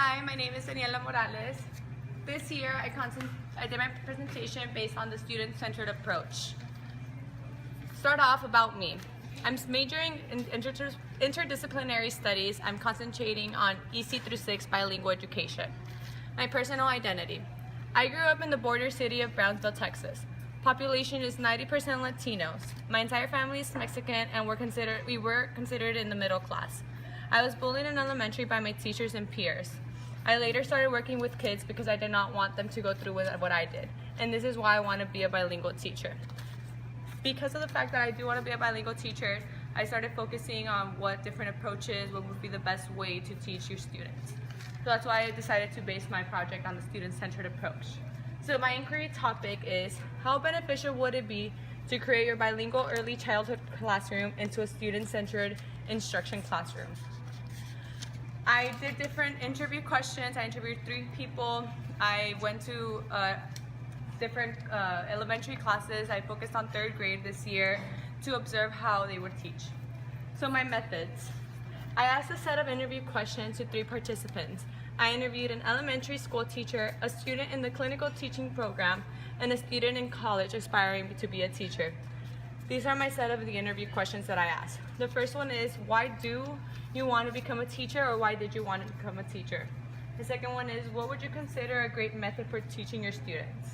Hi, my name is Daniela Morales. This year I did my presentation based on the student-centered approach. Start off about me. I'm majoring in interdisciplinary studies. I'm concentrating on EC through 6 bilingual education. My personal identity. I grew up in the border city of Brownsville, Texas. Population is 90% Latinos. My entire family is Mexican and we were considered in the middle class. I was bullied in elementary by my teachers and peers. I later started working with kids because I did not want them to go through what I did. And this is why I want to be a bilingual teacher. Because of the fact that I do want to be a bilingual teacher, I started focusing on what different approaches, what would be the best way to teach your students. So that's why I decided to base my project on the student-centered approach. So my inquiry topic is, how beneficial would it be to create your bilingual early childhood classroom into a student-centered instruction classroom? I did different interview questions. I interviewed 3 people. I went to different elementary classes. I focused on 3rd grade this year to observe how they would teach. So my methods. I asked a set of interview questions to 3 participants. I interviewed an elementary school teacher, a student in the clinical teaching program, and a student in college aspiring to be a teacher. These are my set of the interview questions that I asked. The first one is, why do you want to become a teacher, or why did you want to become a teacher? The second one is, what would you consider a great method for teaching your students?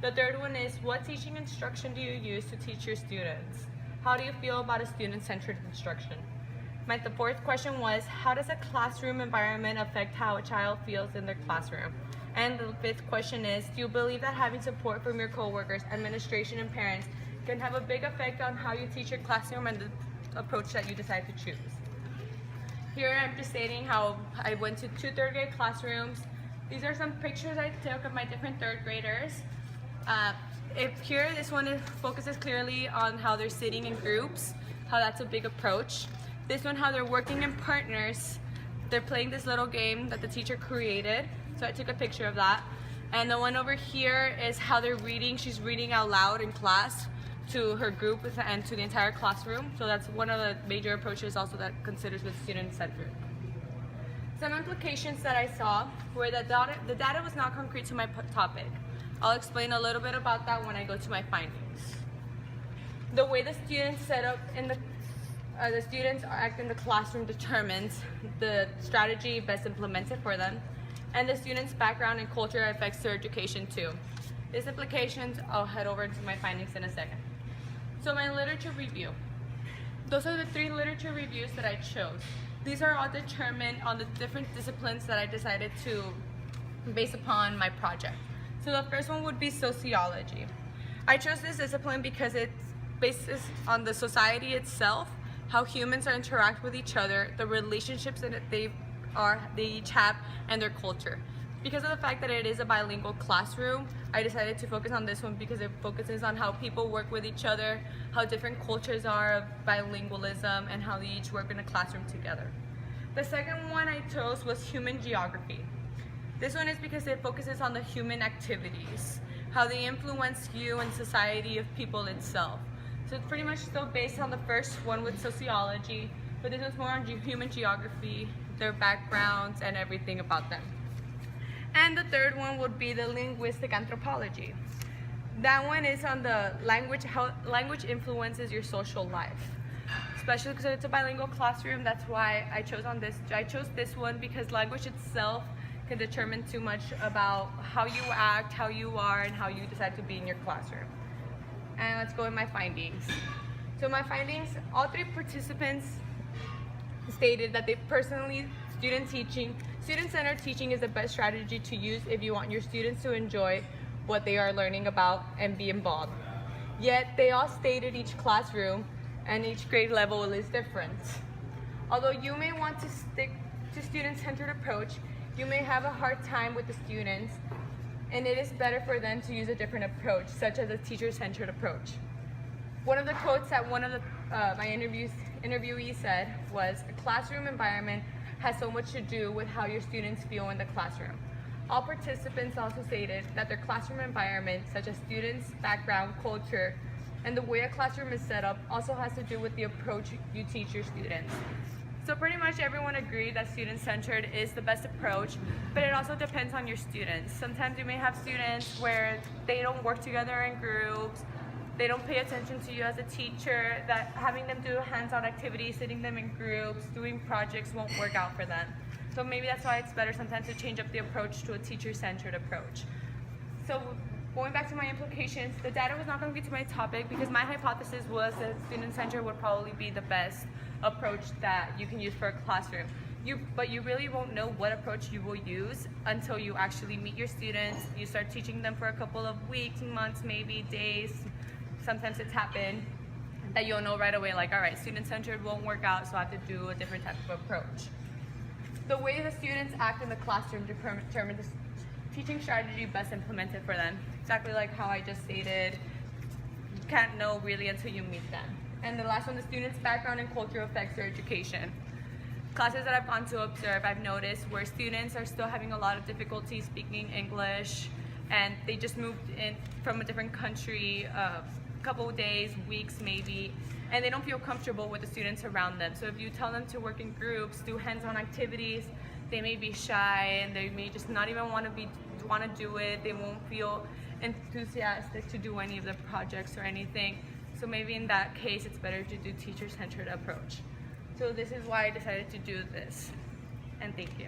The third one is, what teaching instruction do you use to teach your students? How do you feel about a student-centered instruction? The 4th question was, how does a classroom environment affect how a child feels in their classroom? And the 5th question is, do you believe that having support from your coworkers, administration, and parents can have a big effect on how you teach your classroom and the approach that you decide to choose? Here I'm just stating how I went to 2 3rd grade classrooms. These are some pictures I took of my different 3rd graders. This one focuses clearly on how they're sitting in groups, how that's a big approach. This one, how they're working in partners. They're playing this little game that the teacher created, so I took a picture of that. And the one over here is how they're reading. She's reading out loud in class to her group and to the entire classroom. So that's one of the major approaches also that considers with student-centered. Some implications that I saw were that the data was not concrete to my topic. I'll explain a little bit about that when I go to my findings. The way the students the students act in the classroom determines the strategy best implemented for them, and the students' background and culture affects their education too. These implications, I'll head over to my findings in a second. So my literature review. Those are the 3 literature reviews that I chose. These are all determined on the different disciplines that I decided to base upon my project. So the first one would be sociology. I chose this discipline because it bases on the society itself, how humans interact with each other, the relationships that they each have, and their culture. Because of the fact that it is a bilingual classroom, I decided to focus on this one because it focuses on how people work with each other, how different cultures are of bilingualism, and how they each work in a classroom together. The second one I chose was human geography. This one is because it focuses on the human activities, how they influence you and society of people itself. So it's pretty much still based on the first one with sociology, but this one's more on human geography, their backgrounds, and everything about them. And the third one would be the linguistic anthropology. That one is on the language, how language influences your social life. Especially because it's a bilingual classroom, that's why I chose this one because language itself can determine too much about how you act, how you are, and how you decide to be in your classroom. And let's go with my findings. So my findings, all 3 participants stated that student-centered teaching is the best strategy to use if you want your students to enjoy what they are learning about and be involved. Yet they all stated each classroom and each grade level is different. Although you may want to stick to student-centered approach, you may have a hard time with the students, and it is better for them to use a different approach, such as a teacher-centered approach. One of the quotes that one of my interviewees said was, "A classroom environment has so much to do with how your students feel in the classroom." All participants also stated that their classroom environment, such as students' background, culture, and the way a classroom is set up also has to do with the approach you teach your students. So pretty much everyone agreed that student-centered is the best approach, but it also depends on your students. Sometimes you may have students where they don't work together in groups, they don't pay attention to you as a teacher, that having them do hands-on activities, sitting them in groups, doing projects won't work out for them. So maybe that's why it's better sometimes to change up the approach to a teacher-centered approach. So going back to my implications, the data was not going to be to my topic because my hypothesis was that student-centered would probably be the best approach that you can use for a classroom. But you really won't know what approach you will use until you actually meet your students. You start teaching them for a couple of weeks, months, maybe days. Sometimes it's happened that you'll know right away, like, all right, student-centered won't work out, so I have to do a different type of approach. The way the students act in the classroom determine the teaching strategy best implemented for them. Exactly like how I just stated, you can't know really until you meet them. And the last one, the student's background and culture affects their education. Classes that I've gone to observe, I've noticed where students are still having a lot of difficulty speaking English, and they just moved in from a different country, a couple of days, weeks maybe, and they don't feel comfortable with the students around them. So if you tell them to work in groups, do hands-on activities, they may be shy and they may just not even want to do it. They won't feel enthusiastic to do any of the projects or anything. So maybe in that case, it's better to do teacher-centered approach. So this is why I decided to do this, and thank you.